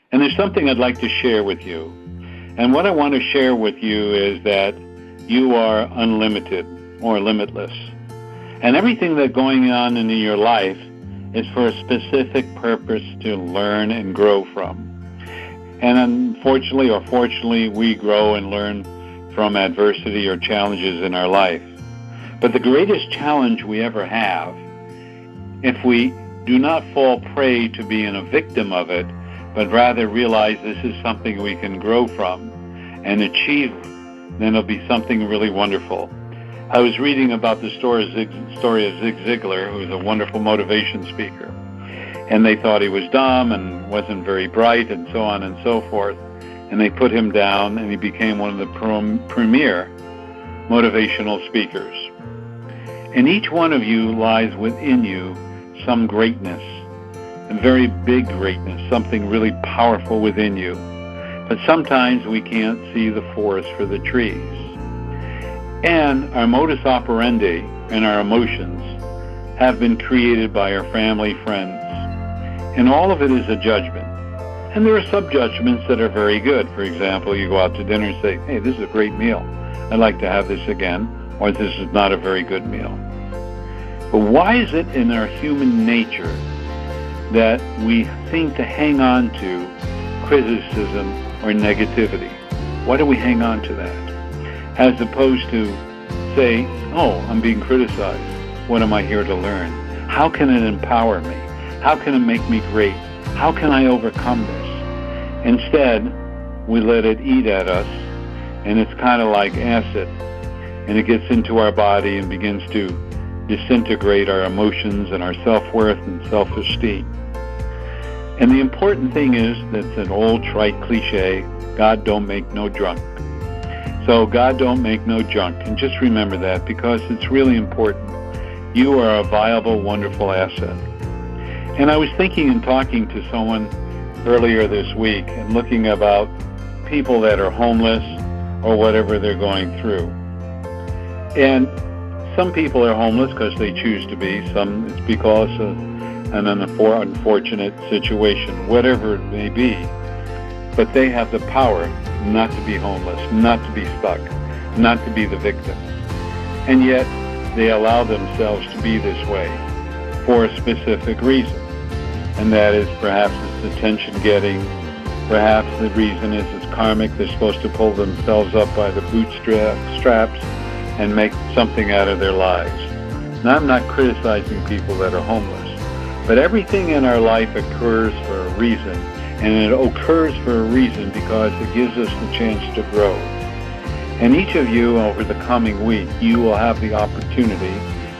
And there's something I'd like to share with you. And what I want to share with you is that you are unlimited or limitless. And everything that's going on in your life is for a specific purpose to learn and grow from. And unfortunately or fortunately, we grow and learn from adversity or challenges in our life. But the greatest challenge we ever have, if we do not fall prey to being a victim of it, but rather realize this is something we can grow from and achieve, then it'll be something really wonderful. I was reading about the story of Zig Ziglar, who was a wonderful motivation speaker. And they thought he was dumb and wasn't very bright and so on and so forth. And they put him down, and he became one of the premier motivational speakers. And each one of you lies within you some greatness, a very big greatness, something really powerful within you. But sometimes we can't see the forest for the trees. And our modus operandi and our emotions have been created by our family, friends. And all of it is a judgment. And there are sub-judgments that are very good. For example, you go out to dinner and say, hey, this is a great meal. I'd like to have this again. Or this is not a very good meal. But why is it in our human nature that we seem to hang on to criticism or negativity? Why do we hang on to that? As opposed to say, oh, I'm being criticized. What am I here to learn? How can it empower me? How can it make me great? How can I overcome this? Instead, we let it eat at us, and it's kind of like acid. And it gets into our body and begins to disintegrate our emotions and our self-worth and self-esteem. And the important thing is, that's an old trite cliche, God don't make no junk. So God don't make no junk. And just remember that, because it's really important. You are a viable, wonderful asset. And I was thinking and talking to someone earlier this week and looking about people that are homeless or whatever they're going through. And some people are homeless because they choose to be. Some it's because of an unfortunate situation, whatever it may be. But they have the power not to be homeless, not to be stuck, not to be the victim. And yet they allow themselves to be this way for a specific reason. And that is perhaps it's attention-getting. Perhaps the reason is it's karmic. They're supposed to pull themselves up by the bootstraps and make something out of their lives. Now, I'm not criticizing people that are homeless, but everything in our life occurs for a reason, and it occurs for a reason because it gives us the chance to grow. And each of you over the coming week, you will have the opportunity,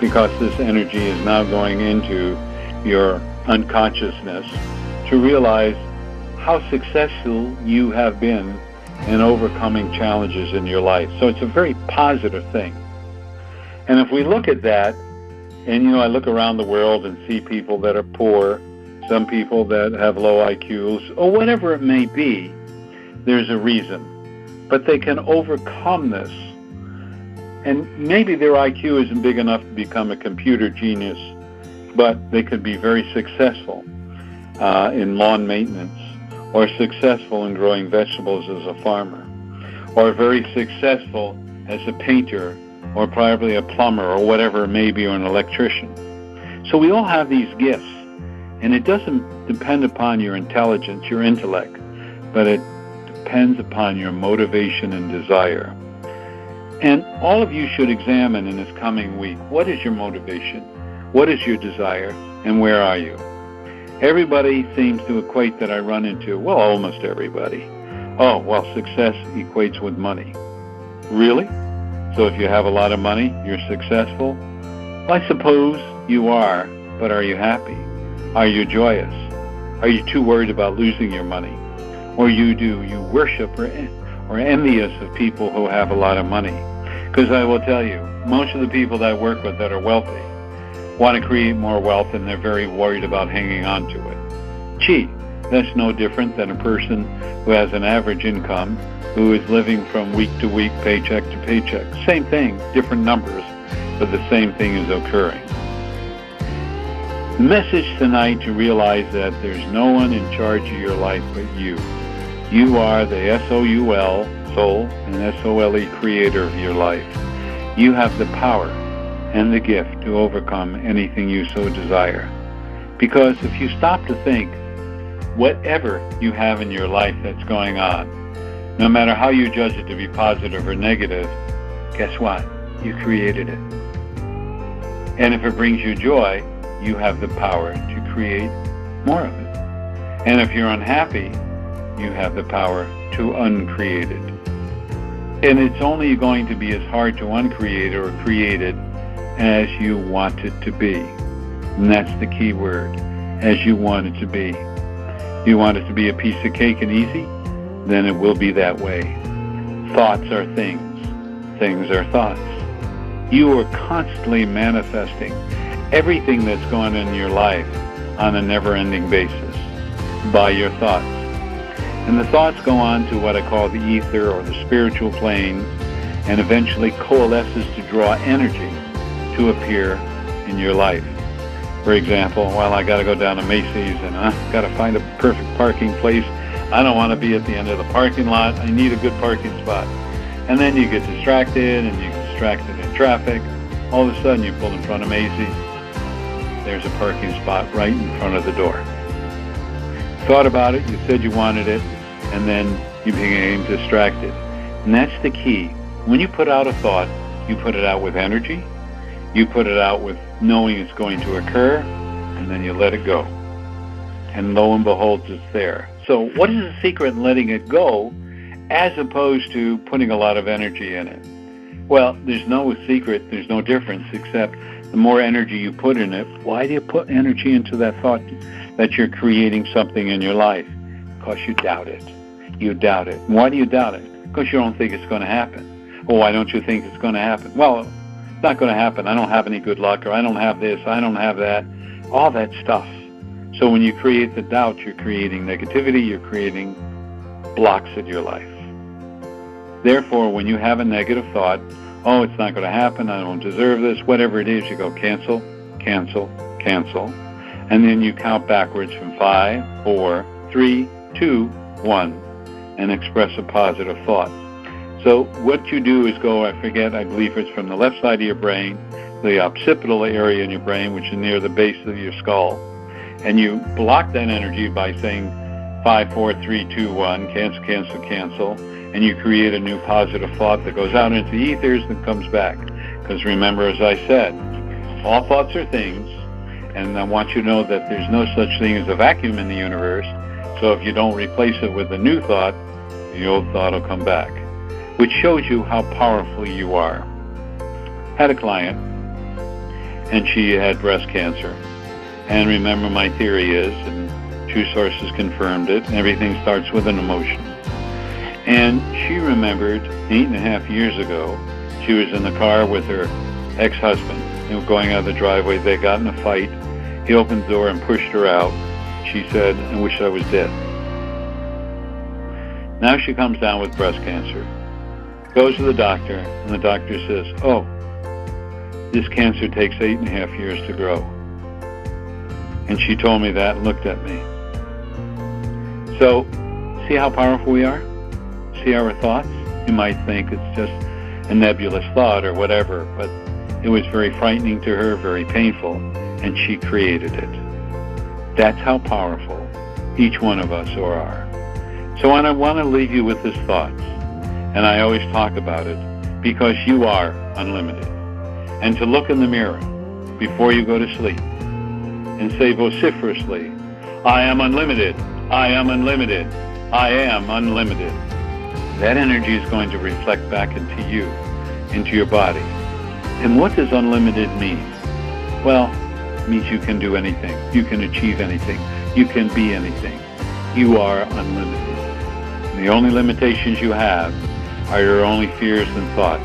because this energy is now going into your unconsciousness, to realize how successful you have been in overcoming challenges in your life. So it's a very positive thing. And if we look at that, and I look around the world and see people that are poor, some people that have low IQs, or whatever it may be, there's a reason. But they can overcome this. And maybe their IQ isn't big enough to become a computer genius, but they could be very successful in lawn maintenance, or successful in growing vegetables as a farmer, or very successful as a painter, or probably a plumber, or whatever it may be, or an electrician. So we all have these gifts, and it doesn't depend upon your intelligence, your intellect, but it depends upon your motivation and desire. And all of you should examine in this coming week, what is your motivation? What is your desire? And where are you? Everybody seems to equate that I run into, well, almost everybody. Oh, well, success equates with money. Really? So if you have a lot of money, you're successful? Well, I suppose you are, but are you happy? Are you joyous? Are you too worried about losing your money? Or do you worship or envious of people who have a lot of money? Because I will tell you, most of the people that I work with that are wealthy want to create more wealth, and they're very worried about hanging on to it. Gee, that's no different than a person who has an average income, who is living from week to week, paycheck to paycheck. Same thing, different numbers, but the same thing is occurring. The message tonight to realize that there's no one in charge of your life but you. You are the S-O-U-L, soul, and S-O-L-E, creator of your life. You have the power and the gift to overcome anything you so desire. Because if you stop to think, whatever you have in your life that's going on, no matter how you judge it to be positive or negative, guess what? You created it. And if it brings you joy, you have the power to create more of it. And if you're unhappy, you have the power to uncreate it. And it's only going to be as hard to uncreate or create it as you want it to be. And that's the key word, as you want it to be. You want it to be a piece of cake and easy? Then it will be that way. Thoughts are things. Things are thoughts. You are constantly manifesting everything that's going on in your life on a never-ending basis by your thoughts. And the thoughts go on to what I call the ether or the spiritual plane, and eventually coalesces to draw energy to appear in your life. For example, well, I got to go down to Macy's and I got to find a perfect parking place. I don't want to be at the end of the parking lot. I need a good parking spot. And then you get distracted and you get distracted in traffic. All of a sudden you pull in front of Macy's. There's a parking spot right in front of the door. Thought about it, you said you wanted it, and then you became distracted. And that's the key. When you put out a thought, you put it out with energy, you put it out with knowing it's going to occur, and then you let it go. And lo and behold, it's there. So what is the secret in letting it go as opposed to putting a lot of energy in it? Well, there's no secret, there's no difference, except the more energy you put in it. Why do you put energy into that thought that you're creating something in your life? Because you doubt it. You doubt it. Why do you doubt it? Because you don't think it's going to happen. Well, why don't you think it's going to happen? Well, it's not going to happen. I don't have any good luck, or I don't have this, I don't have that. All that stuff. So when you create the doubt, you're creating negativity, you're creating blocks in your life. Therefore, when you have a negative thought, oh, it's not going to happen, I don't deserve this, whatever it is, you go cancel, cancel, cancel. And then you count backwards from 5, 4, 3, 2, 1, and express a positive thought. So what you do is go, I believe it's from the left side of your brain, the occipital area in your brain, which is near the base of your skull, and you block that energy by saying 5, 4, 3, 2, 1, cancel, cancel, cancel, and you create a new positive thought that goes out into the ethers and comes back. Because remember, as I said, all thoughts are things, and I want you to know that there's no such thing as a vacuum in the universe. So if you don't replace it with a new thought, the old thought will come back, which shows you how powerful you are. Had a client, and she had breast cancer. And remember, my theory is, and 2 sources confirmed it, everything starts with an emotion. And she remembered 8.5 years ago, she was in the car with her ex-husband. They were going out of the driveway. They got in a fight. He opened the door and pushed her out. She said, I wish I was dead. Now she comes down with breast cancer. Goes to the doctor, and the doctor says, oh, this cancer takes 8.5 years to grow. And she told me that and looked at me. So, see how powerful we are? See our thoughts? You might think it's just a nebulous thought or whatever, but it was very frightening to her, very painful, and she created it. That's how powerful each one of us are. So I want to leave you with this thought, and I always talk about it, because you are unlimited. And to look in the mirror before you go to sleep and say vociferously, I am unlimited, I am unlimited, I am unlimited. That energy is going to reflect back into you, into your body. And what does unlimited mean? Well, it means you can do anything. You can achieve anything. You can be anything. You are unlimited. And the only limitations you have are your only fears and thoughts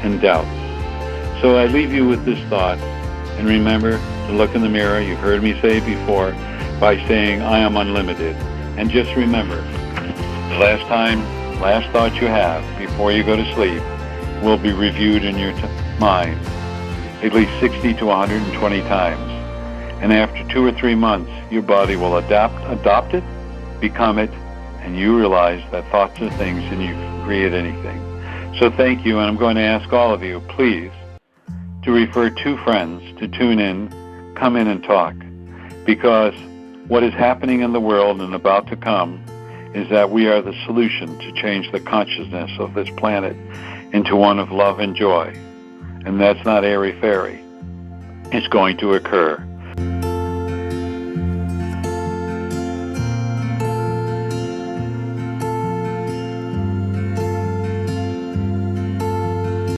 and doubts. So I leave you with this thought, and remember to look in the mirror. You've heard me say it before, by saying, I am unlimited. And just remember, the last thought you have before you go to sleep will be reviewed in your mind at least 60 to 120 times. And after 2 or 3 months, your body will adopt it, become it, and you realize that thoughts are things and you can create anything. So thank you, and I'm going to ask all of you, please, to refer 2 friends to tune in, come in and talk, because what is happening in the world and about to come is that we are the solution to change the consciousness of this planet into one of love and joy. And that's not airy-fairy. It's going to occur.